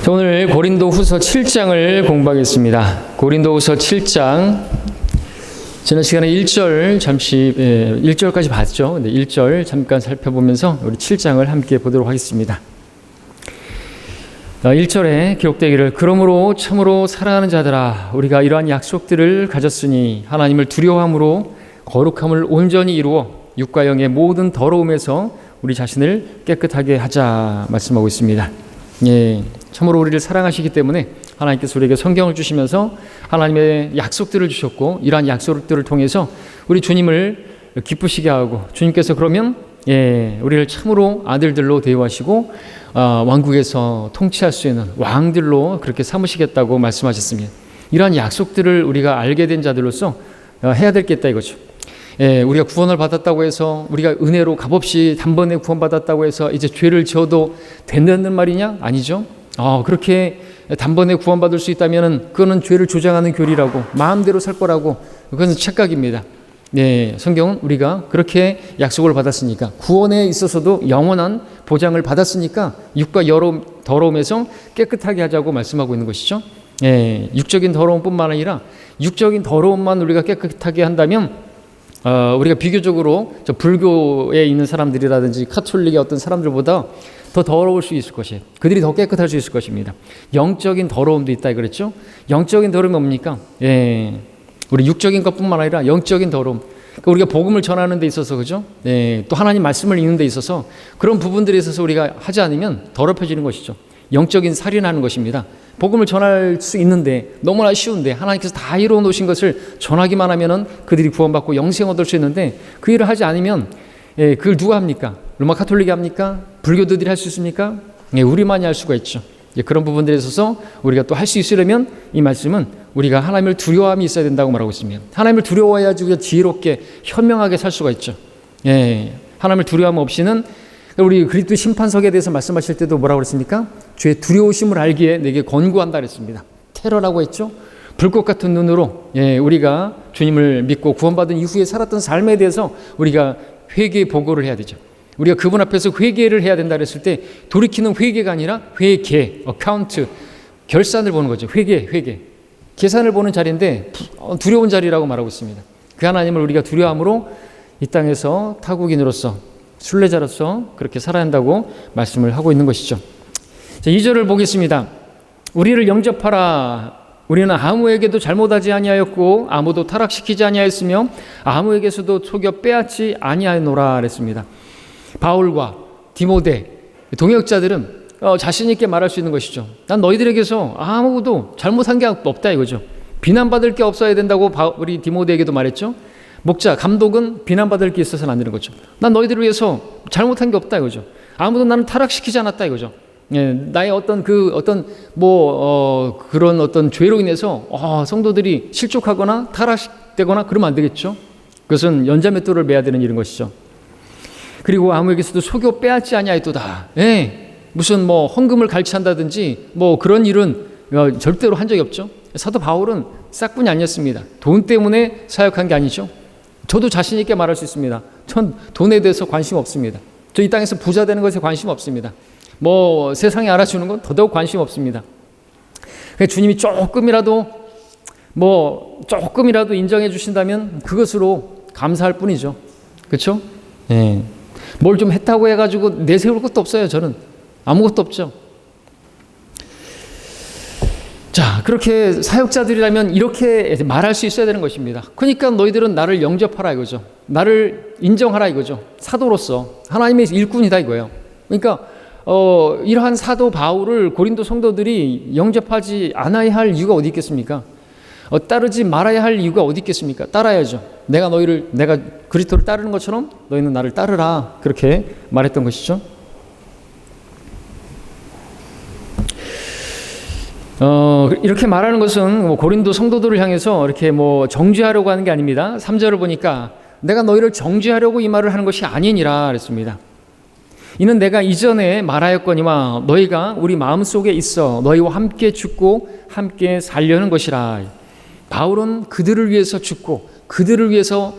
오늘 고린도후서 7장을 공부하겠습니다. 고린도후서 7장 지난 시간에 1절 잠시 1절까지 봤죠. 근데 1절 잠깐 살펴보면서 우리 7장을 함께 보도록 하겠습니다. 1절에 기록되기를 그러므로 참으로 사랑하는 자들아 우리가 이러한 약속들을 가졌으니 하나님을 두려워함으로 거룩함을 온전히 이루어 육과 영의 모든 더러움에서 우리 자신을 깨끗하게 하자 말씀하고 있습니다. 예, 참으로 우리를 사랑하시기 때문에 하나님께서 우리에게 성경을 주시면서 하나님의 약속들을 주셨고 이러한 약속들을 통해서 우리 주님을 기쁘시게 하고 주님께서 그러면 우리를 참으로 아들들로 대우하시고 왕국에서 통치할 수 있는 왕들로 그렇게 삼으시겠다고 말씀하셨습니다. 이러한 약속들을 우리가 알게 된 자들로서 해야 될 게 있다 이거죠. 우리가 구원을 받았다고 해서 우리가 은혜로 값없이 단번에 구원받았다고 해서 이제 죄를 지어도 된다는 말이냐? 아니죠. 그렇게 단번에 구원받을 수 있다면 그거는 죄를 조장하는 교리라고 마음대로 살 거라고 그것은 착각입니다. 성경은 우리가 그렇게 약속을 받았으니까 구원에 있어서도 영원한 보장을 받았으니까 육과 더러움에서 깨끗하게 하자고 말씀하고 있는 것이죠. 육적인 더러움뿐만 아니라 육적인 더러움만 우리가 깨끗하게 한다면 우리가 비교적으로 불교에 있는 사람들이라든지 카톨릭의 어떤 사람들보다 더 더러울 수 있을 것이에요. 그들이 더 깨끗할 수 있을 것입니다. 영적인 더러움도 있다 그랬죠. 영적인 더러움이 뭡니까? 우리 육적인 것뿐만 아니라 영적인 더러움. 그러니까 우리가 복음을 전하는 데 있어서 그죠? 또 하나님 말씀을 읽는 데 있어서 그런 부분들에 있어서 우리가 하지 않으면 더럽혀지는 것이죠. 영적인 살인하는 것입니다. 복음을 전할 수 있는데 너무나 쉬운데 하나님께서 다 이루어 놓으신 것을 전하기만 하면은 그들이 구원받고 영생 얻을 수 있는데 그 일을 하지 않으면 그걸 누가 합니까? 로마 카톨릭이 합니까? 불교도들이 할 수 있습니까? 우리만이 할 수가 있죠. 그런 부분들에 있어서 우리가 또 할 수 있으려면 이 말씀은 우리가 하나님을 두려워함이 있어야 된다고 말하고 있습니다. 하나님을 두려워해야지 우리가 지혜롭게 현명하게 살 수가 있죠. 하나님을 두려워함 없이는 우리 그리스도 심판석에 대해서 말씀하실 때도 뭐라고 그랬습니까? 주의 두려우심을 알기에 내게 권고한다 그랬습니다. 테러라고 했죠. 불꽃 같은 눈으로 우리가 주님을 믿고 구원받은 이후에 살았던 삶에 대해서 우리가 회개 보고를 해야 되죠. 우리가 그분 앞에서 회개를 해야 된다 그랬을 때 돌이키는 회개가 아니라 회개, 어카운트, 결산을 보는 거죠. 회개. 계산을 보는 자리인데 두려운 자리라고 말하고 있습니다. 그 하나님을 우리가 두려워함으로 이 땅에서 타국인으로서 순례자로서 그렇게 살아야 한다고 말씀을 하고 있는 것이죠. 자, 2절을 보겠습니다. 우리를 영접하라. 우리는 아무에게도 잘못하지 아니하였고 아무도 타락시키지 아니하였으며 아무에게서도 속여 빼앗지 아니하노라 그랬습니다. 바울과 디모데 동역자들은 자신 있게 말할 수 있는 것이죠. 난 너희들에게서 아무도 잘못한 게 없다 이거죠. 비난받을 게 없어야 된다고 우리 디모데에게도 말했죠. 목자, 감독은 비난받을 게 있어서는 안 되는 거죠. 난 너희들을 위해서 잘못한 게 없다 이거죠. 아무도 나는 타락시키지 않았다 이거죠. 나의 그런 어떤 죄로 인해서 성도들이 실족하거나 타락되거나 그러면 안 되겠죠. 그것은 연자맷돌을 매야 되는 일인 것이죠. 그리고 아무에게서도 속여 빼앗지 아니하였도다. 무슨 헌금을 갈취한다든지 그런 일은 절대로 한 적이 없죠. 사도 바울은 싹뿐이 아니었습니다. 돈 때문에 사역한 게 아니죠. 저도 자신 있게 말할 수 있습니다. 전 돈에 대해서 관심 없습니다. 저 이 땅에서 부자 되는 것에 관심 없습니다. 세상에 알아주는 건 더더욱 관심 없습니다. 주님이 조금이라도 인정해 주신다면 그것으로 감사할 뿐이죠. 그렇죠? 뭘 좀 했다고 해가지고 내세울 것도 없어요. 저는 아무것도 없죠. 자, 그렇게 사역자들이라면 이렇게 말할 수 있어야 되는 것입니다. 그러니까 너희들은 나를 영접하라 이거죠. 나를 인정하라 이거죠. 사도로서 하나님의 일꾼이다 이거예요. 그러니까 이러한 사도 바울을 고린도 성도들이 영접하지 않아야 할 이유가 어디 있겠습니까? 따르지 말아야 할 이유가 어디 있겠습니까? 따라야죠. 내가 그리스도를 따르는 것처럼 너희는 나를 따르라 그렇게 말했던 것이죠. 이렇게 말하는 것은 고린도 성도들을 향해서 이렇게 정죄하려고 하는 게 아닙니다. 3절을 보니까 내가 너희를 정죄하려고 이 말을 하는 것이 아니니라 그랬습니다. 이는 내가 이전에 말하였거니와 너희가 우리 마음속에 있어 너희와 함께 죽고 함께 살려는 것이라. 바울은 그들을 위해서 죽고 그들을 위해서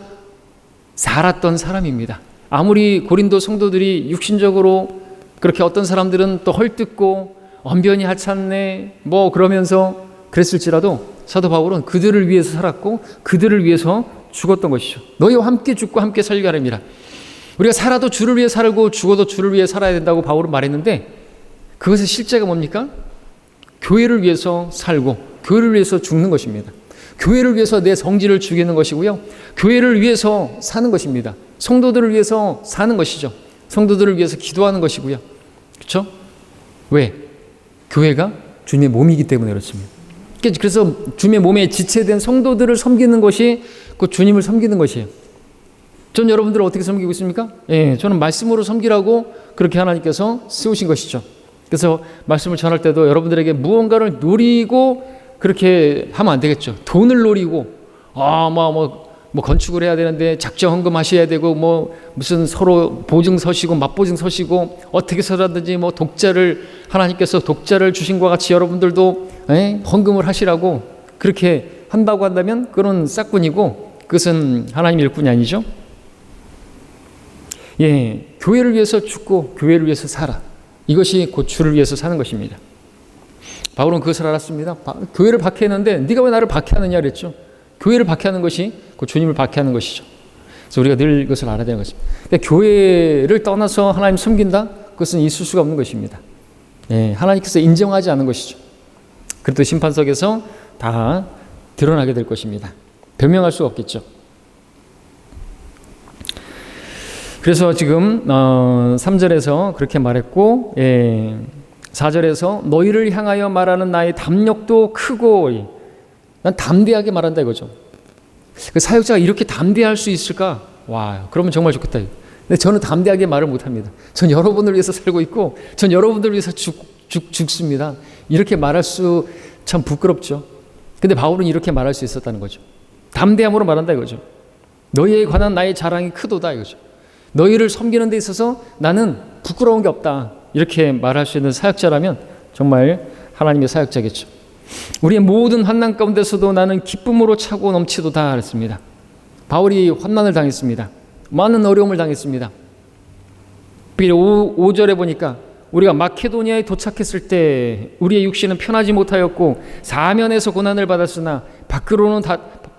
살았던 사람입니다. 아무리 고린도 성도들이 육신적으로 그렇게 어떤 사람들은 또 헐뜯고 언변이 하찮네 뭐 그러면서 그랬을지라도 사도 바울은 그들을 위해서 살았고 그들을 위해서 죽었던 것이죠. 너희와 함께 죽고 함께 살게 하렵니다. 우리가 살아도 주를 위해 살고 죽어도 주를 위해 살아야 된다고 바울은 말했는데 그것의 실제가 뭡니까? 교회를 위해서 살고 교회를 위해서 죽는 것입니다. 교회를 위해서 내 성질을 죽이는 것이고요. 교회를 위해서 사는 것입니다. 성도들을 위해서 사는 것이죠. 성도들을 위해서 기도하는 것이고요. 그렇죠? 왜? 교회가 주님의 몸이기 때문에 그렇습니다. 그래서 주님의 몸에 지체된 성도들을 섬기는 것이 그 주님을 섬기는 것이에요. 전 여러분들을 어떻게 섬기고 있습니까? 예, 저는 말씀으로 섬기라고 그렇게 하나님께서 세우신 것이죠. 그래서 말씀을 전할 때도 여러분들에게 무언가를 누리고 그렇게 하면 안 되겠죠. 돈을 노리고 뭐 건축을 해야 되는데 작정 헌금하셔야 되고 뭐 무슨 서로 보증 서시고 맞보증 서시고 어떻게 서라든지 뭐 하나님께서 독자를 주신 것과 같이 여러분들도 헌금을 하시라고 그렇게 한다고 한다면 그건 싹군이고 그것은 하나님 일꾼이 아니죠. 예, 교회를 위해서 죽고 교회를 위해서 살아. 이것이 곧 주를 위해서 사는 것입니다. 바울은 그것을 알았습니다. 교회를 박해했는데 네가 왜 나를 박해하느냐 그랬죠. 교회를 박해하는 것이 곧 주님을 박해하는 것이죠. 그래서 우리가 늘 이것을 알아야 되는 것입니다. 근데 교회를 떠나서 하나님 섬긴다? 그것은 있을 수가 없는 것입니다. 예, 하나님께서 인정하지 않은 것이죠. 그래도 심판석에서 다 드러나게 될 것입니다. 변명할 수가 없겠죠. 그래서 지금 3절에서 그렇게 말했고 4절에서 너희를 향하여 말하는 나의 담력도 크고 난 담대하게 말한다 이거죠. 그 사역자가 이렇게 담대할 수 있을까? 와, 그러면 정말 좋겠다. 근데 저는 담대하게 말을 못합니다. 전 여러분을 위해서 살고 있고 전 여러분들을 위해서 죽습니다. 이렇게 말할 수 참 부끄럽죠. 근데 바울은 이렇게 말할 수 있었다는 거죠. 담대함으로 말한다 이거죠. 너희에 관한 나의 자랑이 크도다 이거죠. 너희를 섬기는 데 있어서 나는 부끄러운 게 없다. 이렇게 말할 수 있는 사역자라면 정말 하나님의 사역자겠죠. 우리의 모든 환난 가운데서도 나는 기쁨으로 차고 넘치도다 그랬습니다. 바울이 환난을 당했습니다. 많은 어려움을 당했습니다. 5절에 보니까 우리가 마케도니아에 도착했을 때 우리의 육신은 편하지 못하였고 사면에서 고난을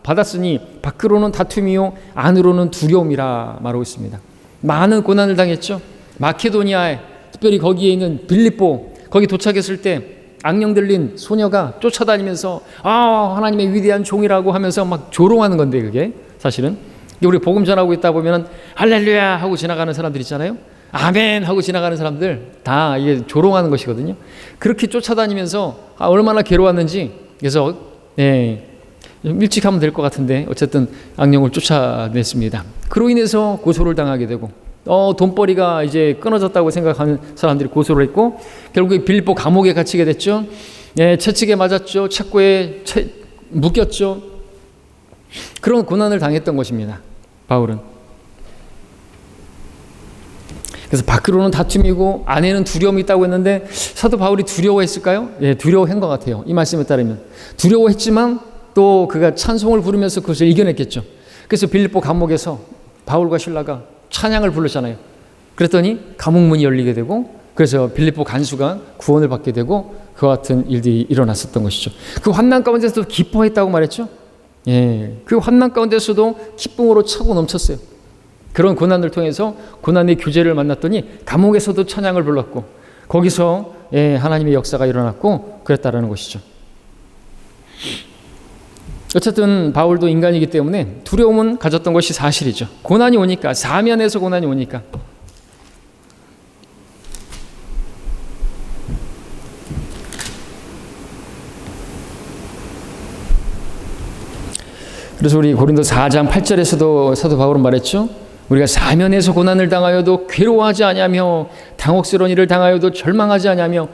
받았으니 밖으로는 다툼이요 안으로는 두려움이라 말하고 있습니다. 많은 고난을 당했죠. 마케도니아에 특별히 거기에 있는 빌립보 거기 도착했을 때 악령 들린 소녀가 쫓아다니면서 하나님의 위대한 종이라고 하면서 막 조롱하는 건데 그게 사실은 우리 복음 전하고 있다 보면 할렐루야 하고 지나가는 사람들 있잖아요. 아멘 하고 지나가는 사람들 다 이게 조롱하는 것이거든요. 그렇게 쫓아다니면서 얼마나 괴로웠는지 그래서 좀 일찍 하면 될 것 같은데 어쨌든 악령을 쫓아냈습니다. 그로 인해서 고소를 당하게 되고 돈벌이가 이제 끊어졌다고 생각하는 사람들이 고소를 했고 결국에 빌립보 감옥에 갇히게 됐죠. 채찍에 맞았죠. 착고에 묶였죠. 그런 고난을 당했던 것입니다. 바울은. 그래서 밖으로는 다툼이고 안에는 두려움이 있다고 했는데 사도 바울이 두려워했을까요? 예, 두려워한 것 같아요. 이 말씀에 따르면 두려워했지만 또 그가 찬송을 부르면서 그것을 이겨냈겠죠. 그래서 빌립보 감옥에서 바울과 실라가 찬양을 부르잖아요. 그랬더니 감옥문이 열리게 되고 그래서 빌립보 간수가 구원을 받게 되고 그와 같은 일들이 일어났었던 것이죠. 그 환난 가운데서도 기뻐했다고 말했죠. 예, 그 환난 가운데서도 기쁨으로 차고 넘쳤어요. 그런 고난을 통해서 고난의 교제를 만났더니 감옥에서도 찬양을 불렀고 거기서 하나님의 역사가 일어났고 그랬다라는 것이죠. 어쨌든 바울도 인간이기 때문에 두려움은 가졌던 것이 사실이죠. 고난이 오니까 사면에서 고난이 오니까 그래서 우리 고린도 4장 8절에서도 사도 바울은 말했죠. 우리가 사면에서 고난을 당하여도 괴로워하지 아니하며 당혹스러운 일을 당하여도 절망하지 아니하며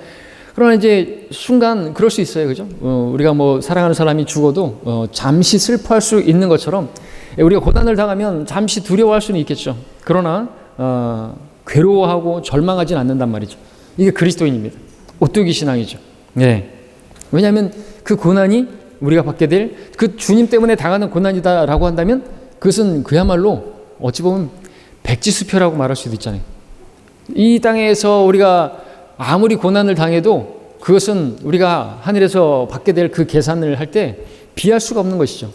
그러나 이제 순간 그럴 수 있어요. 그죠? 우리가 뭐 사랑하는 사람이 죽어도 잠시 슬퍼할 수 있는 것처럼 우리가 고난을 당하면 잠시 두려워할 수는 있겠죠. 그러나 괴로워하고 절망하진 않는단 말이죠. 이게 그리스도인입니다. 오뚜기 신앙이죠. 네. 왜냐하면 그 고난이 우리가 받게 될 그 주님 때문에 당하는 고난이다라고 한다면 그것은 그야말로 어찌 보면 백지수표라고 말할 수도 있잖아요. 이 땅에서 우리가 아무리 고난을 당해도 그것은 우리가 하늘에서 받게 될 그 계산을 할 때 비할 수가 없는 것이죠.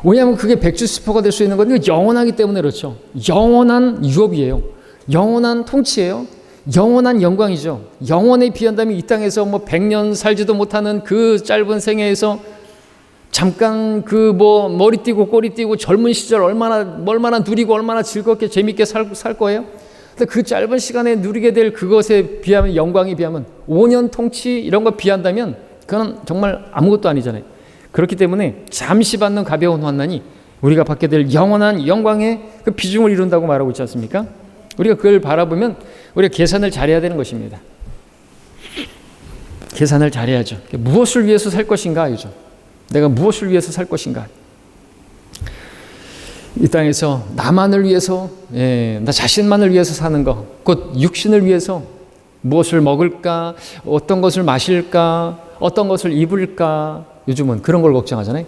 왜냐하면 그게 백주시퍼가 될 수 있는 건 영원하기 때문에 그렇죠. 영원한 유업이에요. 영원한 통치예요. 영원한 영광이죠. 영원에 비한다면 이 땅에서 뭐 100년 살지도 못하는 그 짧은 생애에서 잠깐 그 뭐 머리 띄고 꼬리 띄고 젊은 시절 얼마나 누리고 얼마나 즐겁게 재밌게 살 거예요. 근데 그 짧은 시간에 누리게 될 그것에 비하면, 영광에 비하면 5년 통치 이런 거 비한다면 그건 정말 아무것도 아니잖아요. 그렇기 때문에 잠시 받는 가벼운 환난이 우리가 받게 될 영원한 영광의 그 비중을 이룬다고 말하고 있지 않습니까? 우리가 그걸 바라보면 우리가 계산을 잘해야 되는 것입니다. 계산을 잘해야죠. 무엇을 위해서 살 것인가 이죠. 내가 무엇을 위해서 살 것인가. 이 땅에서 나만을 위해서, 나 자신만을 위해서 사는 것, 곧 육신을 위해서 무엇을 먹을까, 어떤 것을 마실까, 어떤 것을 입을까, 요즘은 그런 걸 걱정하잖아요.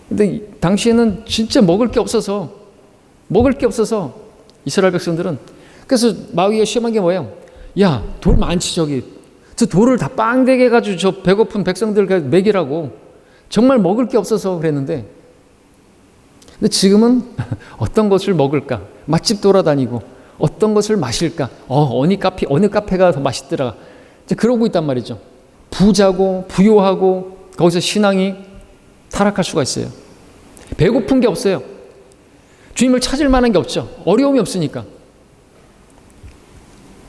근데 당시에는 진짜 먹을 게 없어서 이스라엘 백성들은, 그래서 마귀가 시험한 게 뭐예요? 야, 돌 많지 저기. 저 돌을 다 빵되게 해가지고 저 배고픈 백성들 먹이라고. 정말 먹을 게 없어서 그랬는데, 근데 지금은 어떤 것을 먹을까? 맛집 돌아다니고 어떤 것을 마실까? 어느 카페가 더 맛있더라. 이제 그러고 있단 말이죠. 부자고 부요하고 거기서 신앙이 타락할 수가 있어요. 배고픈 게 없어요. 주님을 찾을 만한 게 없죠. 어려움이 없으니까.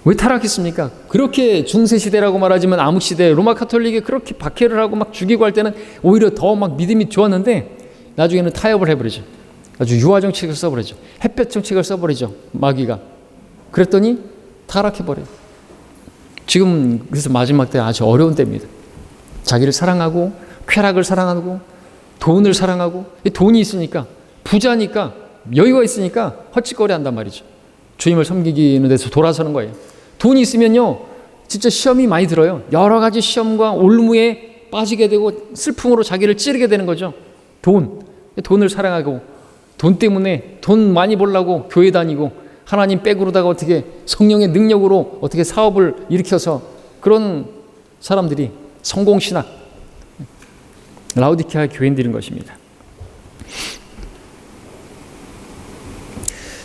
왜 타락했습니까? 그렇게 중세시대라고 말하지만 암흑시대 로마 카톨릭이 그렇게 박해를 하고 막 죽이고 할 때는 오히려 더 막 믿음이 좋았는데 나중에는 타협을 해버리죠. 아주 유화 정책을 써버리죠. 햇볕 정책을 써버리죠. 마귀가. 그랬더니 타락해버려요. 지금 그래서 마지막 때 아주 어려운 때입니다. 자기를 사랑하고 쾌락을 사랑하고 돈을 사랑하고, 돈이 있으니까 부자니까 여유가 있으니까 헛짓거리 한단 말이죠. 주님을 섬기기는 데서 돌아서는 거예요. 돈이 있으면요 진짜 시험이 많이 들어요. 여러 가지 시험과 올무에 빠지게 되고 슬픔으로 자기를 찌르게 되는 거죠. 돈을 사랑하고 돈 때문에 돈 많이 벌려고 교회 다니고 하나님 백으로다가 어떻게 성령의 능력으로 어떻게 사업을 일으켜서, 그런 사람들이 성공신학 라오디케아 교인들인 것입니다.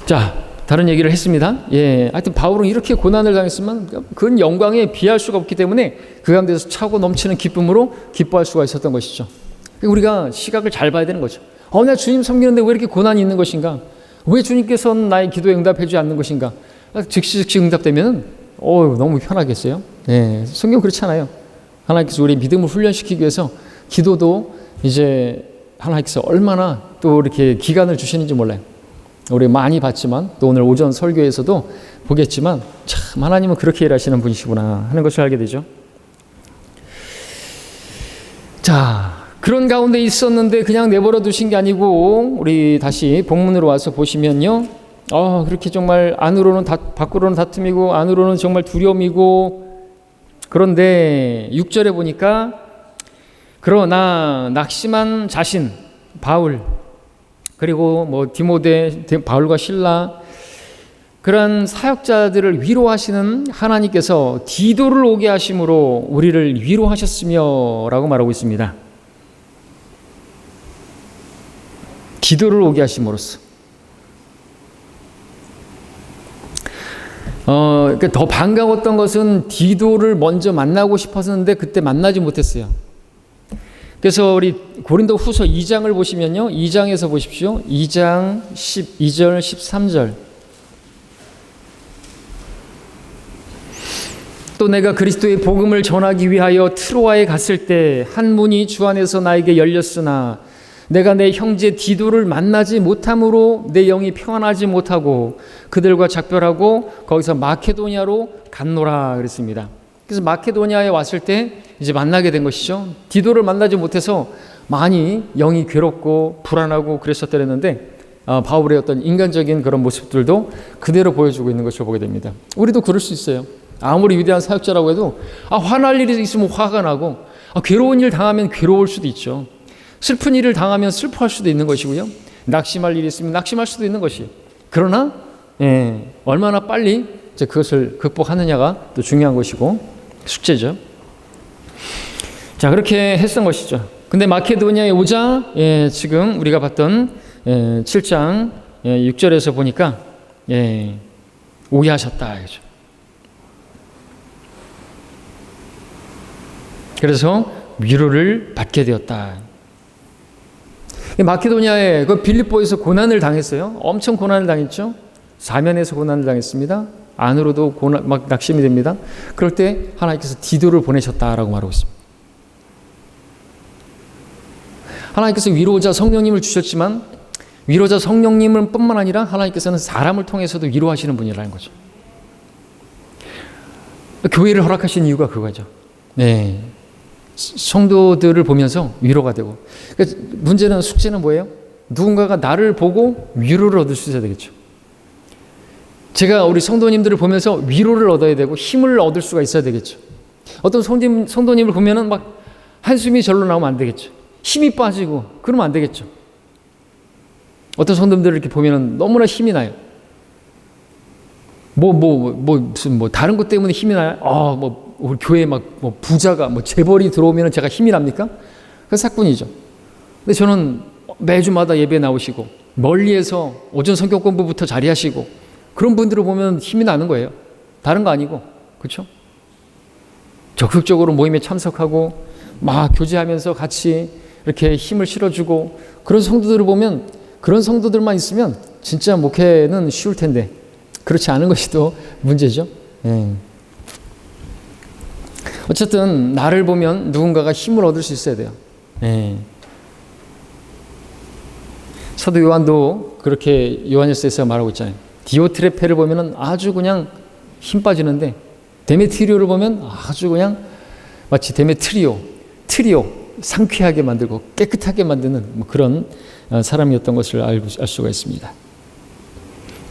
자, 다른 얘기를 했습니다. 하여튼 바울은 이렇게 고난을 당했으면 그건 영광에 비할 수가 없기 때문에 그 가운데서 차고 넘치는 기쁨으로 기뻐할 수가 있었던 것이죠. 우리가 시각을 잘 봐야 되는 거죠. 나 주님 섬기는데 왜 이렇게 고난이 있는 것인가? 왜 주님께서는 나의 기도에 응답해 주지 않는 것인가? 즉시 응답되면 너무 편하겠어요. 성경 그렇지 않아요. 하나님께서 우리 믿음을 훈련시키기 위해서 기도도 이제 하나님께서 얼마나 또 이렇게 기간을 주시는지 몰라요. 우리 많이 봤지만 또 오늘 오전 설교에서도 보겠지만 참 하나님은 그렇게 일하시는 분이시구나 하는 것을 알게 되죠. 자, 그런 가운데 있었는데 그냥 내버려 두신 게 아니고 우리 다시 본문으로 와서 보시면요. 그렇게 정말 안으로는 밖으로는 다툼이고 안으로는 정말 두려움이고, 그런데 6절에 보니까 그러나 낙심한 자신 바울, 그리고 뭐 디모데, 바울과 실라, 그런 사역자들을 위로하시는 하나님께서 디도를 오게 하심으로 우리를 위로하셨으며 라고 말하고 있습니다. 디도를 오게 하심으로써. 그러니까 더 반가웠던 것은 디도를 먼저 만나고 싶었는데 그때 만나지 못했어요. 그래서 우리 고린도 후서 2장을 보시면요. 2장에서 보십시오. 2장 12절 13절. 또 내가 그리스도의 복음을 전하기 위하여 트로아에 갔을 때 한 문이 주 안에서 나에게 열렸으나 내가 내 형제 디도를 만나지 못함으로 내 영이 평안하지 못하고 그들과 작별하고 거기서 마케도니아로 갔노라 그랬습니다. 그래서 마케도니아에 왔을 때 이제 만나게 된 것이죠. 디도를 만나지 못해서 많이 영이 괴롭고 불안하고 그랬었더랬는데 바울의 어떤 인간적인 그런 모습들도 그대로 보여주고 있는 것을 보게 됩니다. 우리도 그럴 수 있어요. 아무리 위대한 사역자라고 해도 화날 일이 있으면 화가 나고 괴로운 일 당하면 괴로울 수도 있죠. 슬픈 일을 당하면 슬퍼할 수도 있는 것이고요. 낙심할 일이 있으면 낙심할 수도 있는 것이에요. 그러나 얼마나 빨리 이제 그것을 극복하느냐가 또 중요한 것이고 숙제죠. 자, 그렇게 했던 것이죠. 근데 마케도니아에 오자 지금 우리가 봤던 7장 6절에서 보니까 오해하셨다. 그래서 위로를 받게 되었다. 마케도니아에 그 빌립보에서 고난을 당했어요. 엄청 고난을 당했죠. 사면에서 고난을 당했습니다. 안으로도 막 낙심이 됩니다. 그럴 때 하나님께서 디도를 보내셨다라고 말하고 있습니다. 하나님께서 위로자 성령님을 주셨지만 위로자 성령님은 뿐만 아니라 하나님께서는 사람을 통해서도 위로하시는 분이라는 거죠. 교회를 허락하신 이유가 그거죠. 네. 성도들을 보면서 위로가 되고. 그러니까 문제는 숙제는 뭐예요? 누군가가 나를 보고 위로를 얻을 수 있어야 되겠죠. 제가 우리 성도님들을 보면서 위로를 얻어야 되고 힘을 얻을 수가 있어야 되겠죠. 어떤 성도님을 보면은 막 한숨이 절로 나오면 안 되겠죠. 힘이 빠지고 그러면 안 되겠죠. 어떤 성도님들을 이렇게 보면은 너무나 힘이 나요. 무슨 다른 것 때문에 힘이 나요? 우리 교회에 부자가 재벌이 들어오면 제가 힘이 납니까? 그 사건이죠. 근데 저는 매주마다 예배 나오시고 멀리에서 오전 성경 공부부터 자리하시고 그런 분들을 보면 힘이 나는 거예요. 다른 거 아니고, 그렇죠? 적극적으로 모임에 참석하고 막 교제하면서 같이 이렇게 힘을 실어주고 그런 성도들을 보면 그런 성도들만 있으면 진짜 목회는 쉬울 텐데 그렇지 않은 것이 또 문제죠. 어쨌든 나를 보면 누군가가 힘을 얻을 수 있어야 돼요. 사도 요한도 그렇게 요한일서에서 말하고 있잖아요. 디오트레페를 보면 아주 그냥 힘 빠지는데 데메트리오를 보면 아주 그냥 마치 트리오 상쾌하게 만들고 깨끗하게 만드는 그런 사람이었던 것을 알 수가 있습니다.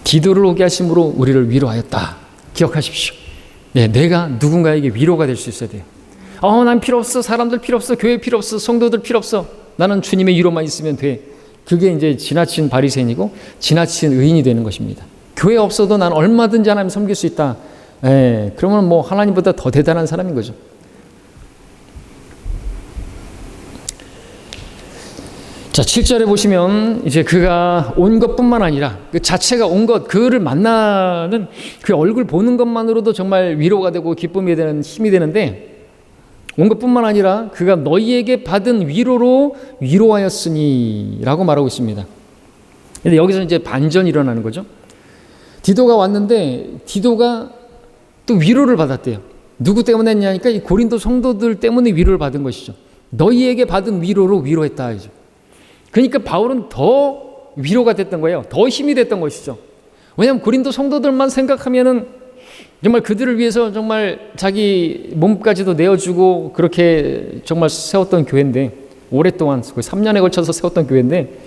디도를 오게 하심으로 우리를 위로하였다. 기억하십시오. 내가 누군가에게 위로가 될 수 있어야 돼요. 난 필요 없어. 사람들 필요 없어. 교회 필요 없어. 성도들 필요 없어. 나는 주님의 위로만 있으면 돼. 그게 이제 지나친 바리새인이고 지나친 의인이 되는 것입니다. 교회 없어도 난 얼마든지 하나님 섬길 수 있다. 그러면 하나님보다 더 대단한 사람인 거죠. 자, 7절에 보시면 이제 그가 온 것뿐만 아니라 그 자체가 온 것, 그를 만나는 그 얼굴 보는 것만으로도 정말 위로가 되고 기쁨이 되는 힘이 되는데 온 것뿐만 아니라 그가 너희에게 받은 위로로 위로하였으니 라고 말하고 있습니다. 근데 여기서 이제 반전이 일어나는 거죠. 디도가 왔는데 디도가 또 위로를 받았대요. 누구 때문에 했냐니까 이 고린도 성도들 때문에 위로를 받은 것이죠. 너희에게 받은 위로로 위로했다. 그러니까 바울은 더 위로가 됐던 거예요. 더 힘이 됐던 것이죠. 왜냐하면 고린도 성도들만 생각하면은 정말 그들을 위해서 정말 자기 몸까지도 내어주고 그렇게 정말 세웠던 교회인데 오랫동안 거의 3년에 걸쳐서 세웠던 교회인데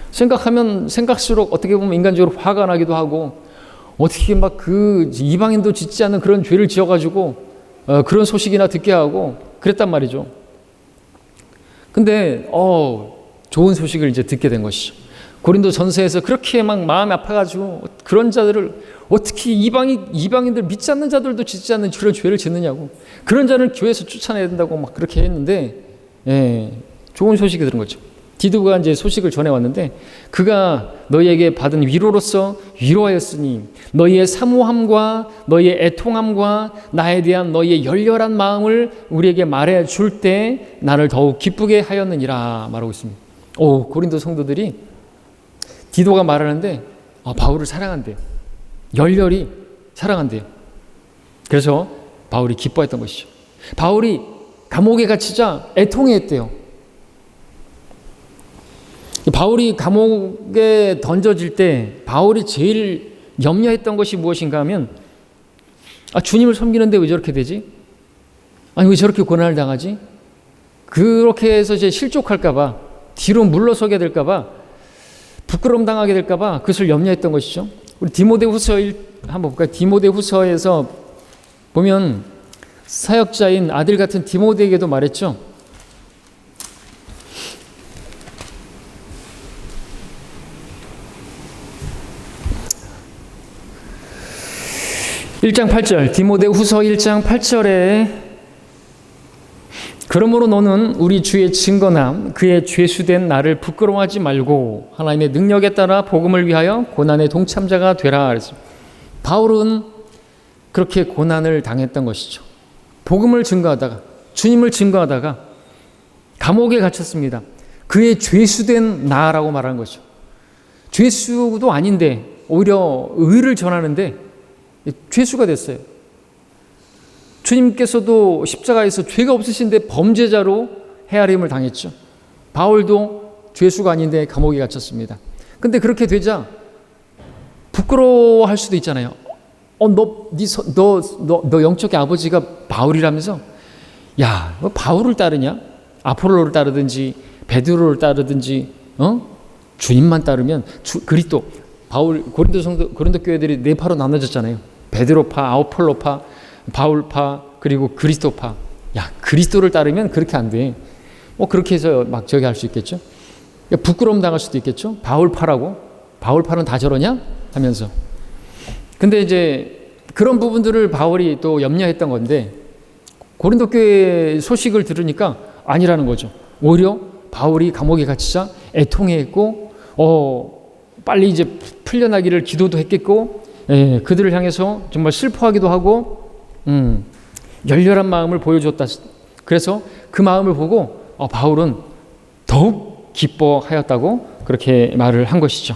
생각하면 생각수록 어떻게 보면 인간적으로 화가 나기도 하고 어떻게 막 그 이방인도 짓지 않는 그런 죄를 지어가지고 그런 소식이나 듣게 하고 그랬단 말이죠. 근데 좋은 소식을 이제 듣게 된 것이죠. 고린도 전서에서 그렇게 막 마음이 아파가지고 그런 자들을 어떻게 이방인들 믿지 않는 자들도 짓지 않는 그런 죄를 짓느냐고 그런 자를 교회에서 쫓아내야 된다고 막 그렇게 했는데 좋은 소식이 들은 거죠. 디도가 이제 소식을 전해왔는데 그가 너희에게 받은 위로로서 위로하였으니 너희의 사모함과 너희의 애통함과 나에 대한 너희의 열렬한 마음을 우리에게 말해줄 때 나를 더욱 기쁘게 하였느니라 말하고 있습니다. 고린도 성도들이 디도가 말하는데 바울을 사랑한대요. 열렬히 사랑한대요. 그래서 바울이 기뻐했던 것이죠. 바울이 감옥에 갇히자 애통해했대요. 바울이 감옥에 던져질 때 바울이 제일 염려했던 것이 무엇인가 하면 주님을 섬기는데 왜 저렇게 되지? 왜 저렇게 고난을 당하지? 그렇게 해서 이제 실족할까 봐 뒤로 물러서게 될까 봐 부끄러움 당하게 될까 봐 그것을 염려했던 것이죠. 우리 디모데후서 한번 볼까요? 디모데후서에서 보면 사역자인 아들 같은 디모데에게도 말했죠. 1장 8절 디모데후서 1장 8절에 그러므로 너는 우리 주의 증거나 그의 죄수된 나를 부끄러워하지 말고 하나님의 능력에 따라 복음을 위하여 고난의 동참자가 되라. 바울은 그렇게 고난을 당했던 것이죠. 복음을 증거하다가, 주님을 증거하다가 감옥에 갇혔습니다. 그의 죄수된 나라고 말하는 거죠. 죄수도 아닌데 오히려 의를 전하는데 죄수가 됐어요. 주님께서도 십자가에서 죄가 없으신데 범죄자로 헤아림을 당했죠. 바울도 죄수가 아닌데 감옥에 갇혔습니다. 근데 그렇게 되자 부끄러워할 수도 있잖아요. 너 영적의 아버지가 바울이라면서, 야, 너 바울을 따르냐? 아폴로를 따르든지 베드로를 따르든지, 주님만 따르면 그리스도, 바울, 고린도 교회들이 네 파로 나눠졌잖아요. 베드로파, 아폴로파, 바울파, 그리고 그리스도파. 야, 그리스도를 따르면 그렇게 안 돼. 그렇게 해서 막 저기 할 수 있겠죠. 부끄러움 당할 수도 있겠죠. 바울파라고, 바울파는 다 저러냐? 하면서. 근데 이제 그런 부분들을 바울이 또 염려했던 건데, 고린도 교회 소식을 들으니까 아니라는 거죠. 오히려 바울이 감옥에 갇히자 애통해했고, 빨리 이제 풀려나기를 기도도 했겠고, 그들을 향해서 정말 슬퍼하기도 하고, 열렬한 마음을 보여줬다. 그래서 그 마음을 보고 바울은 더욱 기뻐하였다고 그렇게 말을 한 것이죠.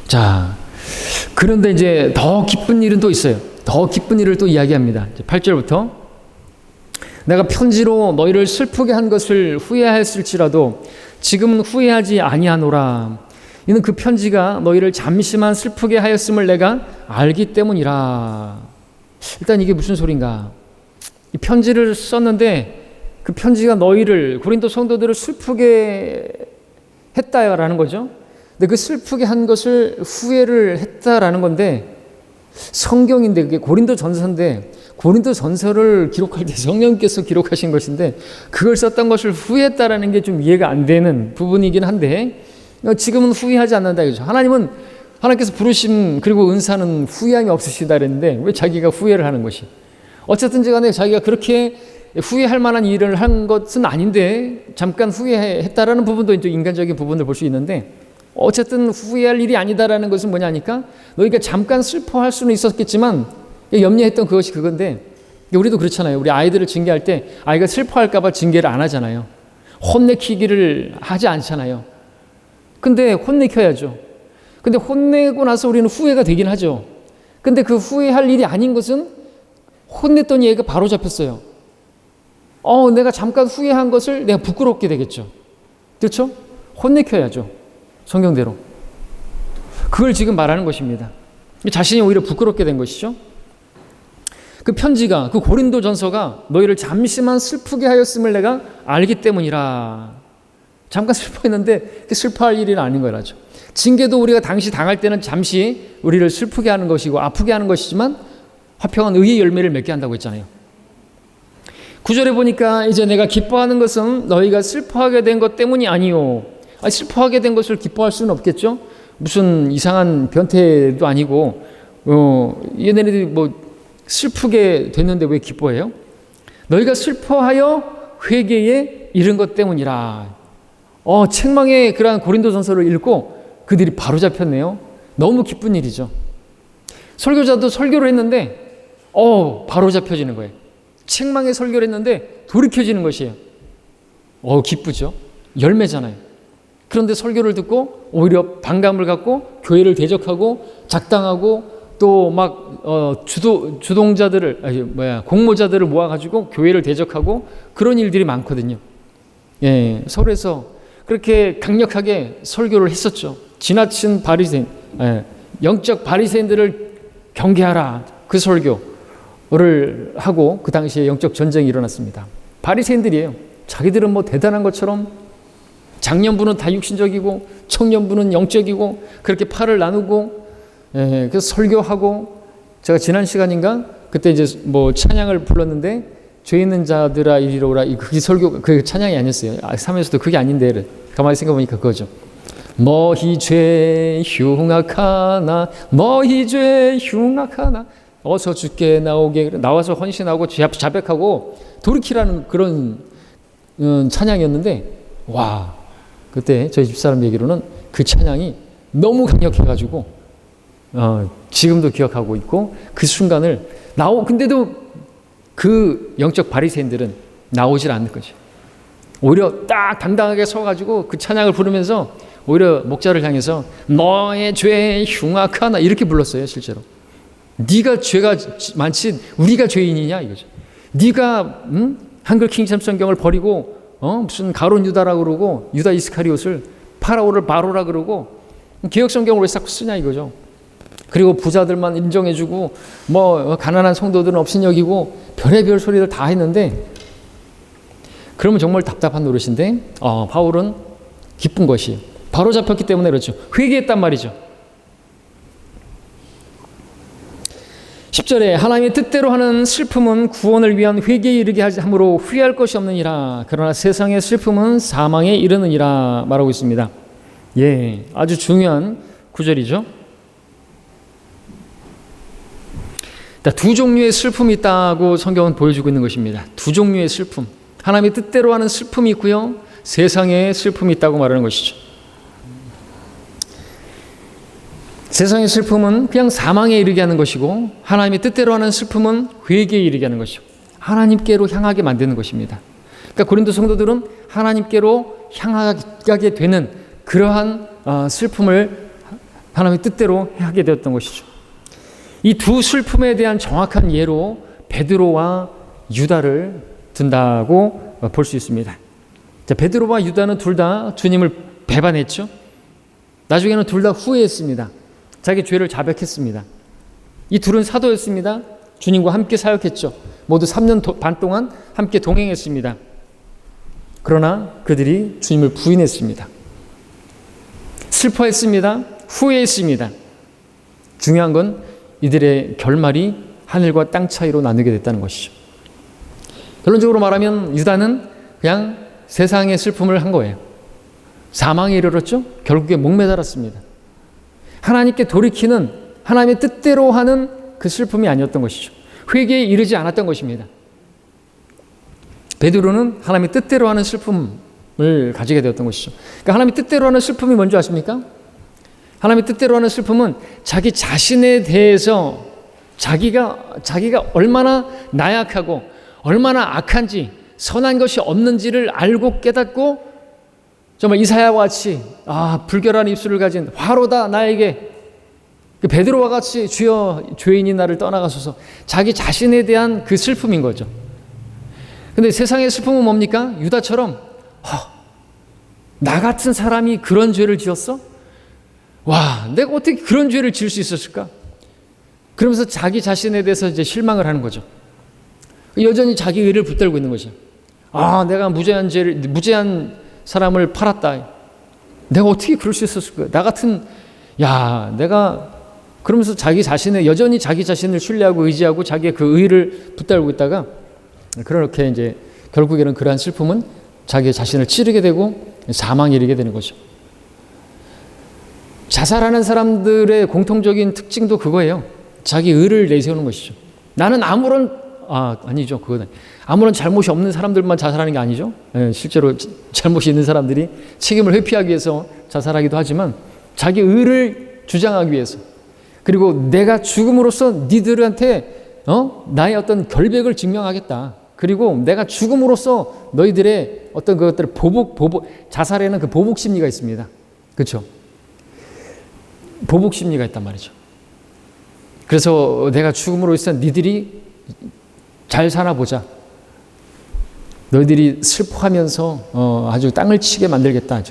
자, 그런데 이제 더 기쁜 일은 또 있어요. 더 기쁜 일을 또 이야기합니다. 8절부터 내가 편지로 너희를 슬프게 한 것을 후회하였을지라도 지금은 후회하지 아니하노라. 이는 그 편지가 너희를 잠시만 슬프게 하였음을 내가 알기 때문이라. 일단 이게 무슨 소린가? 이 편지를 썼는데 그 편지가 너희를, 고린도 성도들을 슬프게 했다라는 거죠. 근데 그 슬프게 한 것을 후회를 했다라는 건데, 성경인데 그게 고린도 전서인데, 고린도 전서를 기록할 때 성령께서 기록하신 것인데 그걸 썼던 것을 후회했다라는 게 좀 이해가 안 되는 부분이긴 한데, 지금은 후회하지 않는다 이거죠. 하나님께서 부르심 그리고 은사는 후회함이 없으시다 그랬는데 왜 자기가 후회를 하는 것이? 어쨌든지 간에 자기가 그렇게 후회할 만한 일을 한 것은 아닌데 잠깐 후회했다라는 부분도 이제 인간적인 부분을 볼 수 있는데, 어쨌든 후회할 일이 아니다라는 것은 뭐냐니까, 너희가 잠깐 슬퍼할 수는 있었겠지만 염려했던 그것이 그건데, 우리도 그렇잖아요. 우리 아이들을 징계할 때 아이가 슬퍼할까 봐 징계를 안 하잖아요. 혼내키기를 하지 않잖아요. 근데 혼내켜야죠. 근데 혼내고 나서 우리는 후회가 되긴 하죠. 근데 그 후회할 일이 아닌 것은, 혼냈더니 얘가 바로 잡혔어요. 내가 잠깐 후회한 것을 내가 부끄럽게 되겠죠. 그렇죠? 혼내켜야죠. 성경대로. 그걸 지금 말하는 것입니다. 자신이 오히려 부끄럽게 된 것이죠. 그 편지가, 그 고린도 전서가 너희를 잠시만 슬프게 하였음을 내가 알기 때문이라. 잠깐 슬퍼했는데 슬퍼할 일은 아닌 거라죠. 징계도 우리가 당시 당할 때는 잠시 우리를 슬프게 하는 것이고 아프게 하는 것이지만 화평한 의의 열매를 맺게 한다고 했잖아요. 9절에 보니까 이제 내가 기뻐하는 것은 너희가 슬퍼하게 된 것 때문이 아니요. 슬퍼하게 된 것을 기뻐할 수는 없겠죠. 무슨 이상한 변태도 아니고 얘네들이 뭐 슬프게 됐는데 왜 기뻐해요? 너희가 슬퍼하여 회개에 이른 것 때문이라. 책망의 그러한 고린도전서를 읽고 그들이 바로 잡혔네요. 너무 기쁜 일이죠. 설교자도 설교를 했는데 바로 잡혀지는 거예요. 책망의 설교를 했는데 돌이켜지는 것이에요. 기쁘죠. 열매잖아요. 그런데 설교를 듣고 오히려 반감을 갖고 교회를 대적하고 작당하고 또 막 공모자들을 모아가지고 교회를 대적하고 그런 일들이 많거든요. 서울에서 그렇게 강력하게 설교를 했었죠. 지나친 바리새인, 영적 바리새인들을 경계하라, 그 설교를 하고 그 당시에 영적 전쟁이 일어났습니다. 바리새인들이에요. 자기들은 뭐 대단한 것처럼 장년부는 다 육신적이고 청년부는 영적이고 그렇게 팔을 나누고, 그래서 설교하고, 제가 지난 시간인가 그때 이제 뭐 찬양을 불렀는데 죄 있는 자들아 이리로 오라, 그게 설교, 그 찬양이 아니었어요. 3에서도 그게 아닌데 가만히 생각해보니까 그거죠. 너희 죄 흉악하나 너희 죄 흉악하나 어서 주께 나와서 헌신하고 자백하고 돌이키라는 그런 찬양이었는데 와 그때 저희 집사람 얘기로는 그 찬양이 너무 강력해가지고 지금도 기억하고 있고 그 순간을 근데도 그 영적 바리새인들은 나오질 않는 거죠. 오히려 딱 당당하게 서가지고 그 찬양을 부르면서 오히려 목자를 향해서 너의 죄 흉악하나 이렇게 불렀어요. 실제로 네가 죄가 많지 우리가 죄인이냐 이거죠. 네가 한글 킹잼 성경을 버리고 무슨 가론 유다라고 그러고 유다 이스카리옷을 파라오를 바로라 그러고 개혁 성경을 왜 자꾸 쓰냐 이거죠. 그리고 부자들만 인정해주고 뭐 가난한 성도들은 업신여기고 별의별 소리를 다 했는데 그러면 정말 답답한 노릇인데 바울은 기쁜 것이 바로 잡혔기 때문에 그렇죠. 회개했단 말이죠. 10절에 하나님의 뜻대로 하는 슬픔은 구원을 위한 회개에 이르게 함으로 후회할 것이 없느니라. 그러나 세상의 슬픔은 사망에 이르느니라 말하고 있습니다. 예, 아주 중요한 구절이죠. 두 종류의 슬픔이 있다고 성경은 보여주고 있는 것입니다. 두 종류의 슬픔. 하나님의 뜻대로 하는 슬픔이 있고요. 세상의 슬픔이 있다고 말하는 것이죠. 세상의 슬픔은 그냥 사망에 이르게 하는 것이고 하나님의 뜻대로 하는 슬픔은 회개에 이르게 하는 것이죠. 하나님께로 향하게 만드는 것입니다. 그러니까 고린도 성도들은 하나님께로 향하게 되는 그러한 슬픔을 하나님의 뜻대로 하게 되었던 것이죠. 이 두 슬픔에 대한 정확한 예로 베드로와 유다를 든다고 볼 수 있습니다. 자, 베드로와 유다는 둘 다 주님을 배반했죠. 나중에는 둘 다 후회했습니다. 자기 죄를 자백했습니다. 이 둘은 사도였습니다. 주님과 함께 사역했죠. 모두 3년 반 동안 함께 동행했습니다. 그러나 그들이 주님을 부인했습니다. 슬퍼했습니다. 후회했습니다. 중요한 건 이들의 결말이 하늘과 땅 차이로 나누게 됐다는 것이죠. 결론적으로 말하면 유다는 그냥 세상의 슬픔을 한 거예요. 사망에 이르렀죠. 결국에 목매달았습니다. 하나님께 돌이키는 하나님의 뜻대로 하는 그 슬픔이 아니었던 것이죠. 회개에 이르지 않았던 것입니다. 베드로는 하나님의 뜻대로 하는 슬픔을 가지게 되었던 것이죠. 그러니까 하나님의 뜻대로 하는 슬픔이 뭔지 아십니까? 하나님의 뜻대로 하는 슬픔은 자기 자신에 대해서 자기가 얼마나 나약하고 얼마나 악한지 선한 것이 없는지를 알고 깨닫고 정말 이사야와 같이 불결한 입술을 가진 화로다 나에게 베드로와 같이 주여 죄인이 나를 떠나가소서 자기 자신에 대한 그 슬픔인 거죠. 근데 세상의 슬픔은 뭡니까? 유다처럼 나 같은 사람이 그런 죄를 지었어? 와, 내가 어떻게 그런 죄를 지을 수 있었을까? 그러면서 자기 자신에 대해서 이제 실망을 하는 거죠. 여전히 자기 의를 붙들고 있는 거죠. 내가 무죄한 사람을 팔았다. 내가 어떻게 그럴 수 있었을까? 나 같은 내가 그러면서 여전히 자기 자신을 신뢰하고 의지하고 자기의 그 의를 붙들고 있다가 그렇게 이제 결국에는 그러한 슬픔은 자기 자신을 찌르게 되고 사망에 이르게 되는 거죠. 자살하는 사람들의 공통적인 특징도 그거예요. 자기 의를 내세우는 것이죠. 나는 아니죠. 그거는 아무런 잘못이 없는 사람들만 자살하는 게 아니죠. 실제로 잘못이 있는 사람들이 책임을 회피하기 위해서 자살하기도 하지만 자기 의를 주장하기 위해서 그리고 내가 죽음으로써 니들한테 나의 어떤 결백을 증명하겠다. 그리고 내가 죽음으로써 너희들의 어떤 그것들을 자살에는 그 보복 심리가 있습니다. 그렇죠? 보복 심리가 있단 말이죠. 그래서 내가 죽음으로 인해서 니들이 잘 사나 보자. 너희들이 슬퍼하면서 아주 땅을 치게 만들겠다.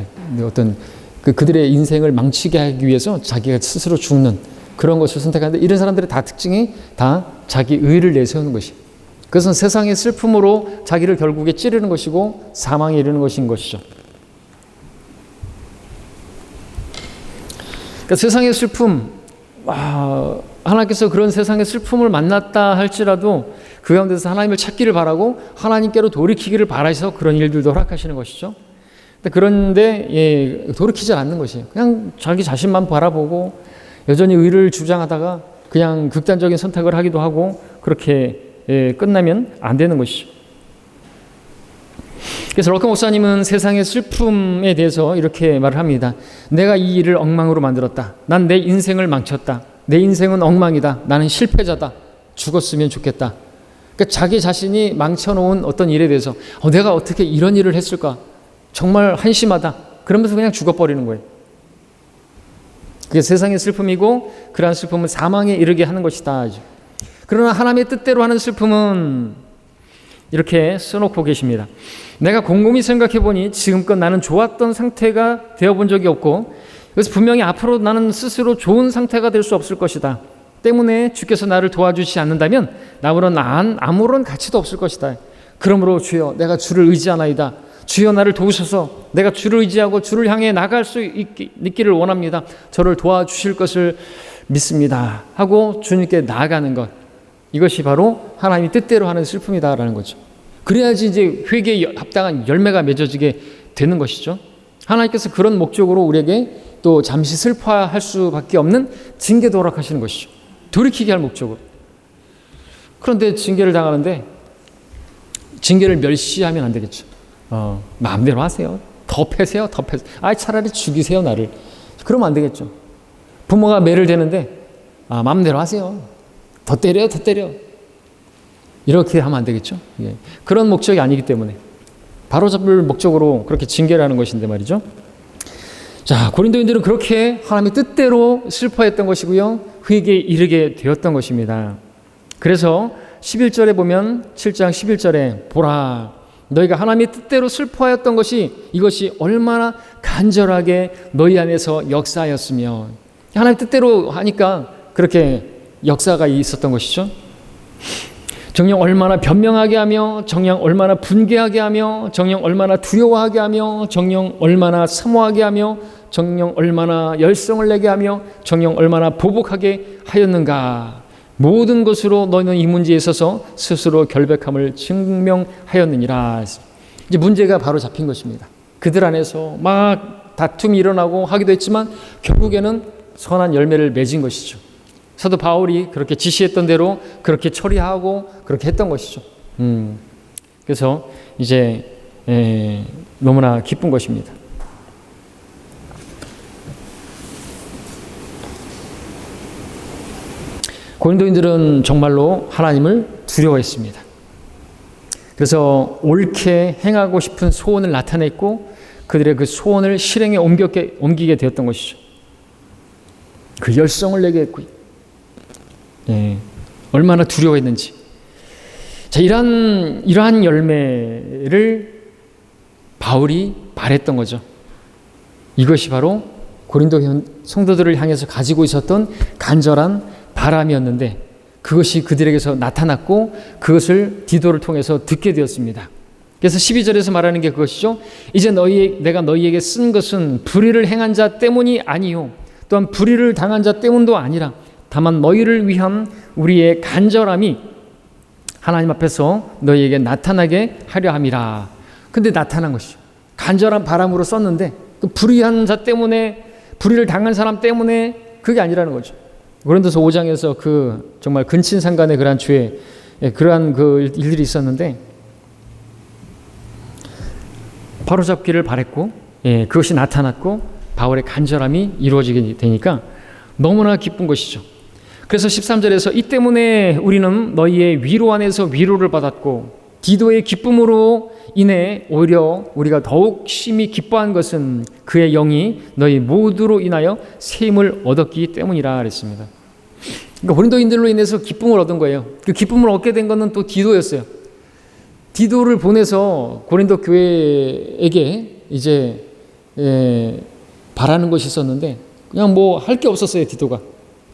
어떤 그들의 인생을 망치게 하기 위해서 자기가 스스로 죽는 그런 것을 선택하는데 이런 사람들의 다 특징이 다 자기 의를 내세우는 것이. 그것은 세상의 슬픔으로 자기를 결국에 찌르는 것이고 사망에 이르는 것인 것이죠. 그러니까 세상의 슬픔, 하나님께서 그런 세상의 슬픔을 만났다 할지라도 그 가운데서 하나님을 찾기를 바라고 하나님께로 돌이키기를 바라셔서 그런 일들도 허락하시는 것이죠. 그런데 돌이키지 않는 것이에요. 그냥 자기 자신만 바라보고 여전히 의를 주장하다가 그냥 극단적인 선택을 하기도 하고 그렇게 끝나면 안 되는 것이죠. 그래서 럭커 목사님은 세상의 슬픔에 대해서 이렇게 말을 합니다. 내가 이 일을 엉망으로 만들었다. 난 내 인생을 망쳤다. 내 인생은 엉망이다. 나는 실패자다. 죽었으면 좋겠다. 그러니까 자기 자신이 망쳐놓은 어떤 일에 대해서 내가 어떻게 이런 일을 했을까? 정말 한심하다. 그러면서 그냥 죽어버리는 거예요. 그게 세상의 슬픔이고 그러한 슬픔은 사망에 이르게 하는 것이다. 그러나 하나님의 뜻대로 하는 슬픔은 이렇게 써놓고 계십니다. 내가 곰곰이 생각해보니 지금껏 나는 좋았던 상태가 되어본 적이 없고 그래서 분명히 앞으로 나는 스스로 좋은 상태가 될 수 없을 것이다. 때문에 주께서 나를 도와주시지 않는다면 나무로 난 아무런 가치도 없을 것이다. 그러므로 주여 내가 주를 의지하나이다. 주여 나를 도우셔서 내가 주를 의지하고 주를 향해 나갈 수 있기를 원합니다. 저를 도와주실 것을 믿습니다. 하고 주님께 나아가는 것. 이것이 바로 하나님의 뜻대로 하는 슬픔이다라는 거죠. 그래야지 이제 회개에 합당한 열매가 맺어지게 되는 것이죠. 하나님께서 그런 목적으로 우리에게 또 잠시 슬퍼할 수밖에 없는 징계도 허락하시는 것이죠. 돌이키게 할 목적으로. 그런데 징계를 당하는데 징계를 멸시하면 안 되겠죠. 마음대로 하세요. 더 패세요. 더 패세요. 차라리 죽이세요 나를. 그러면 안 되겠죠. 부모가 매를 대는데 마음대로 하세요. 더 때려요. 더 때려. 이렇게 하면 안 되겠죠. 예. 그런 목적이 아니기 때문에 바로잡을 목적으로 그렇게 징계를 하는 것인데 말이죠. 자, 고린도인들은 그렇게 하나님의 뜻대로 슬퍼했던 것이고요. 회개에 이르게 되었던 것입니다. 그래서 11절에 보면 7장 11절에 보라 너희가 하나님의 뜻대로 슬퍼하였던 것이 이것이 얼마나 간절하게 너희 안에서 역사하였으며 하나님의 뜻대로 하니까 그렇게 역사가 있었던 것이죠. 정녕 얼마나 변명하게 하며 정녕 얼마나 분개하게 하며 정녕 얼마나 두려워하게 하며 정녕 얼마나 사모하게 하며 정녕 얼마나 열성을 내게 하며 정녕 얼마나 보복하게 하였는가. 모든 것으로 너희는 이 문제에 있어서 스스로 결백함을 증명하였느니라. 이제 문제가 바로 잡힌 것입니다. 그들 안에서 막 다툼이 일어나고 하기도 했지만 결국에는 선한 열매를 맺은 것이죠. 사도 바울이 그렇게 지시했던 대로 그렇게 처리하고 그렇게 했던 것이죠. 그래서 이제 너무나 기쁜 것입니다. 고린도인들은 정말로 하나님을 두려워했습니다. 그래서 옳게 행하고 싶은 소원을 나타냈고 그들의 그 소원을 실행에 옮기게 되었던 것이죠. 그 열성을 내게 했고 얼마나 두려워했는지. 자, 이러한 열매를 바울이 말했던 거죠. 이것이 바로 고린도 성도들을 향해서 가지고 있었던 간절한 바람이었는데 그것이 그들에게서 나타났고 그것을 디도를 통해서 듣게 되었습니다. 그래서 12절에서 말하는 게 그것이죠. 이제 내가 너희에게 쓴 것은 불의를 행한 자 때문이 아니요 또한 불의를 당한 자 때문도 아니라 다만 너희를 위한 우리의 간절함이 하나님 앞에서 너희에게 나타나게 하려 함이라. 근데 나타난 것이죠. 간절한 바람으로 썼는데 그 불의한 자 때문에 불의를 당한 사람 때문에 그게 아니라는 거죠. 고린도서 5장에서 그 정말 근친상간의 그러한 죄, 그러한 그 일들이 있었는데 바로잡기를 바랬고 그것이 나타났고 바울의 간절함이 이루어지게 되니까 너무나 기쁜 것이죠. 그래서 13절에서 이 때문에 우리는 너희의 위로 안에서 위로를 받았고 디도의 기쁨으로 인해 오히려 우리가 더욱 심히 기뻐한 것은 그의 영이 너희 모두로 인하여 새 힘을 얻었기 때문이라 그랬습니다. 그러니까 고린도인들로 인해서 기쁨을 얻은 거예요. 그 기쁨을 얻게 된 것은 또 디도였어요. 디도를 보내서 고린도 교회에게 이제 바라는 것이 있었는데 그냥 뭐 할 게 없었어요. 디도가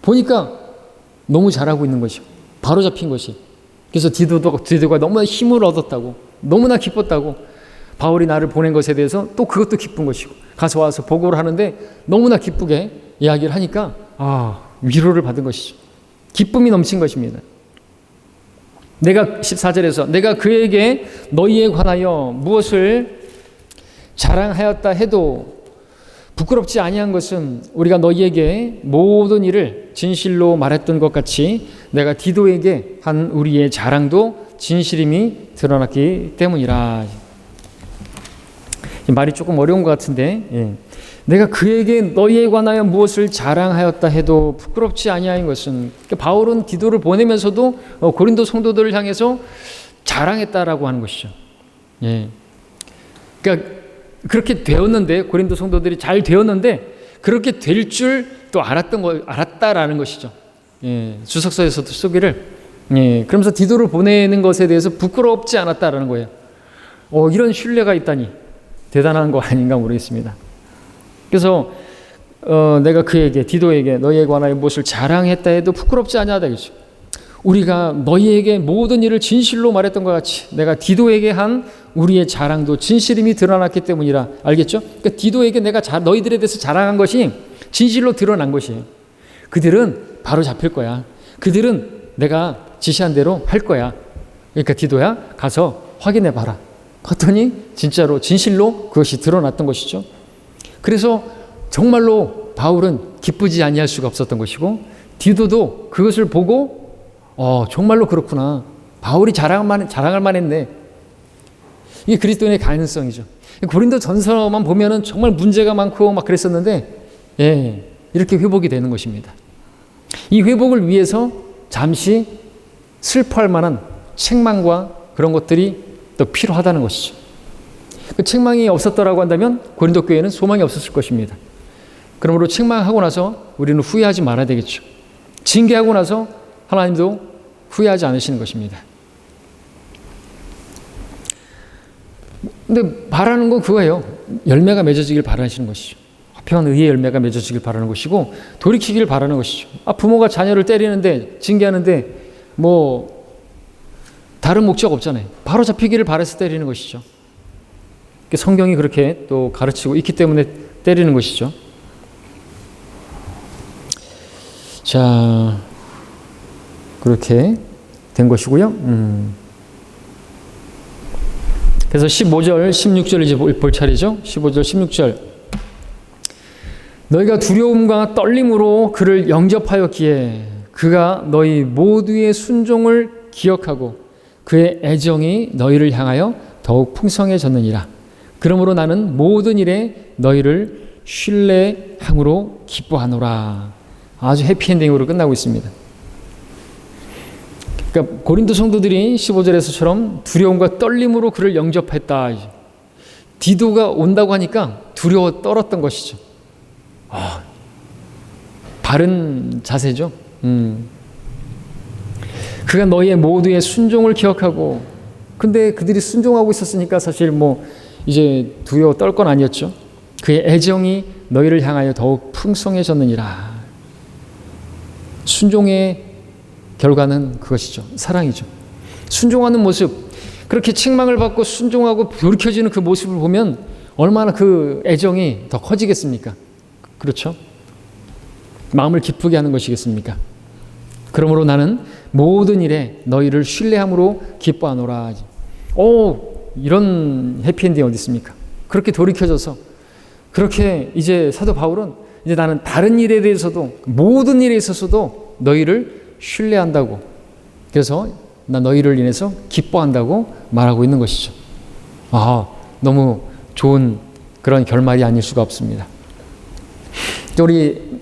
보니까 너무 잘하고 있는 것이요. 바로 잡힌 것이. 그래서 디도가 너무나 힘을 얻었다고, 너무나 기뻤다고, 바울이 나를 보낸 것에 대해서 또 그것도 기쁜 것이고, 가서 와서 보고를 하는데 너무나 기쁘게 이야기를 하니까 위로를 받은 것이죠. 기쁨이 넘친 것입니다. 내가 14절에서 내가 그에게 너희에 관하여 무엇을 자랑하였다 해도 부끄럽지 아니한 것은 우리가 너희에게 모든 일을 진실로 말했던 것 같이 내가 디도에게 한 우리의 자랑도 진실임이 드러났기 때문이라. 말이 조금 어려운 것 같은데, 내가 그에게 너희에 관하여 무엇을 자랑하였다 해도 부끄럽지 아니한 것은, 바울은 디도를 보내면서도 고린도 성도들을 향해서 자랑했다라고 하는 것이죠. 그러니까 그렇게 되었는데, 고린도 성도들이 잘 되었는데 그렇게 될 줄 또 알았다라는 것이죠. 주석서에서도 쓰기를, 그러면서 디도를 보내는 것에 대해서 부끄럽지 않았다라는 거예요. 이런 신뢰가 있다니 대단한 거 아닌가 모르겠습니다. 그래서 내가 그에게, 디도에게 너희에 관하여 무엇을 자랑했다 해도 부끄럽지 아니하다 이거죠. 우리가 너희에게 모든 일을 진실로 말했던 것 같이 내가 디도에게 한 우리의 자랑도 진실임이 드러났기 때문이라. 알겠죠? 그러니까 디도에게 내가 너희들에 대해서 자랑한 것이 진실로 드러난 것이에요. 그들은 바로 잡힐 거야. 그들은 내가 지시한 대로 할 거야. 그러니까 디도야, 가서 확인해 봐라. 그랬더니 진짜로 진실로 그것이 드러났던 것이죠. 그래서 정말로 바울은 기쁘지 아니할 수가 없었던 것이고, 디도도 그것을 보고 정말로 그렇구나. 바울이 자랑할 만했네. 이게 그리스도인의 가능성이죠. 고린도 전서만 보면은 정말 문제가 많고 막 그랬었는데, 이렇게 회복이 되는 것입니다. 이 회복을 위해서 잠시 슬퍼할 만한 책망과 그런 것들이 또 필요하다는 것이죠. 그 책망이 없었더라고 한다면 고린도 교회는 소망이 없었을 것입니다. 그러므로 책망하고 나서 우리는 후회하지 말아야 되겠죠. 징계하고 나서 하나님도 후회하지 않으시는 것입니다. 근데 바라는 건 그거예요. 열매가 맺어지길 바라시는 것이죠. 화평한 의의 열매가 맺어지길 바라는 것이고, 돌이키길 바라는 것이죠. 부모가 자녀를 때리는데, 징계하는데 다른 목적 없잖아요. 바로 잡히기를 바라서 때리는 것이죠. 성경이 그렇게 또 가르치고 있기 때문에 때리는 것이죠. 자, 그렇게 된 것이고요. 그래서 15절, 16절 이제 볼 차례죠. 15절, 16절. 너희가 두려움과 떨림으로 그를 영접하였기에 그가 너희 모두의 순종을 기억하고 그의 애정이 너희를 향하여 더욱 풍성해졌느니라. 그러므로 나는 모든 일에 너희를 신뢰함으로 기뻐하노라. 아주 해피엔딩으로 끝나고 있습니다. 그러니까 고린도 성도들이 15절에서처럼 두려움과 떨림으로 그를 영접했다. 디도가 온다고 하니까 두려워 떨었던 것이죠. 바른 자세죠. 그가 너희의 모두의 순종을 기억하고, 근데 그들이 순종하고 있었으니까 사실 이제 두려워 떨 건 아니었죠. 그의 애정이 너희를 향하여 더욱 풍성해졌느니라. 순종의 결과는 그것이죠. 사랑이죠. 순종하는 모습, 그렇게 책망을 받고 순종하고 돌이켜지는 그 모습을 보면 얼마나 그 애정이 더 커지겠습니까? 그렇죠? 마음을 기쁘게 하는 것이겠습니까? 그러므로 나는 모든 일에 너희를 신뢰함으로 기뻐하노라. 이런 해피엔딩이 어디 있습니까? 그렇게 돌이켜져서, 그렇게 이제 사도 바울은 이제 나는 다른 일에 대해서도, 모든 일에 있어서도 너희를 신뢰한다고, 그래서 나 너희를 인해서 기뻐한다고 말하고 있는 것이죠. 너무 좋은 그런 결말이 아닐 수가 없습니다. 우리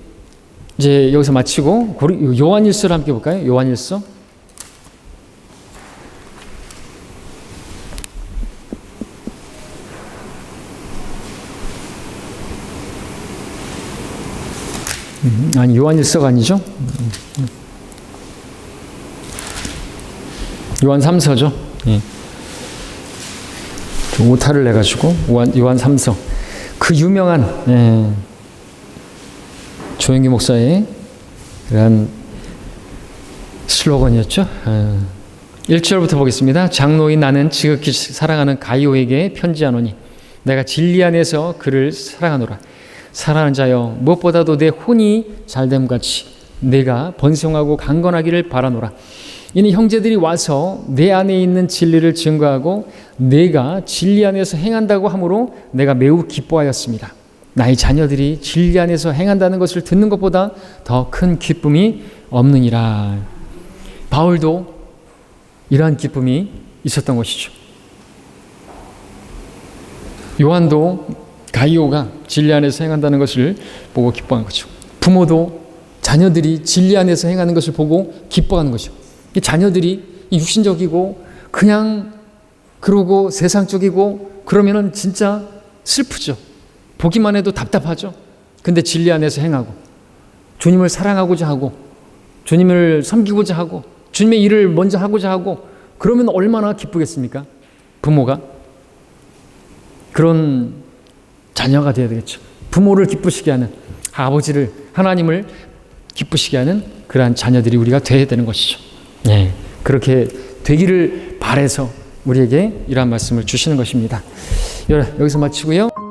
이제 여기서 마치고 요한일서를 함께 볼까요? 요한일서. 아니, 요한일서가 아니죠? 요한 3서죠. 오타를 내가지고 요한 3서. 그 유명한 조영기 목사의 그런 슬로건이었죠. 1절부터 보겠습니다. 장로인 나는 지극히 사랑하는 가이오에게 편지하노니 내가 진리 안에서 그를 사랑하노라. 사랑하는 자여, 무엇보다도 내 혼이 잘됨같이 내가 번성하고 강건하기를 바라노라. 이는 형제들이 와서 내 안에 있는 진리를 증거하고 내가 진리 안에서 행한다고 하므로 내가 매우 기뻐하였습니다. 나의 자녀들이 진리 안에서 행한다는 것을 듣는 것보다 더 큰 기쁨이 없느니라. 바울도 이러한 기쁨이 있었던 것이죠. 요한도 가이오가 진리 안에서 행한다는 것을 보고 기뻐한 거죠. 부모도 자녀들이 진리 안에서 행하는 것을 보고 기뻐하는 거죠. 자녀들이 육신적이고 그냥 그러고 세상적이고 그러면은 진짜 슬프죠. 보기만 해도 답답하죠. 근데 진리 안에서 행하고 주님을 사랑하고자 하고 주님을 섬기고자 하고 주님의 일을 먼저 하고자 하고 그러면 얼마나 기쁘겠습니까? 부모가 그런 자녀가 되어야 되겠죠. 부모를 기쁘시게 하는, 아버지를, 하나님을 기쁘시게 하는 그러한 자녀들이 우리가 되어야 되는 것이죠. 네, 그렇게 되기를 바라서 우리에게 이러한 말씀을 주시는 것입니다. 여기서 마치고요.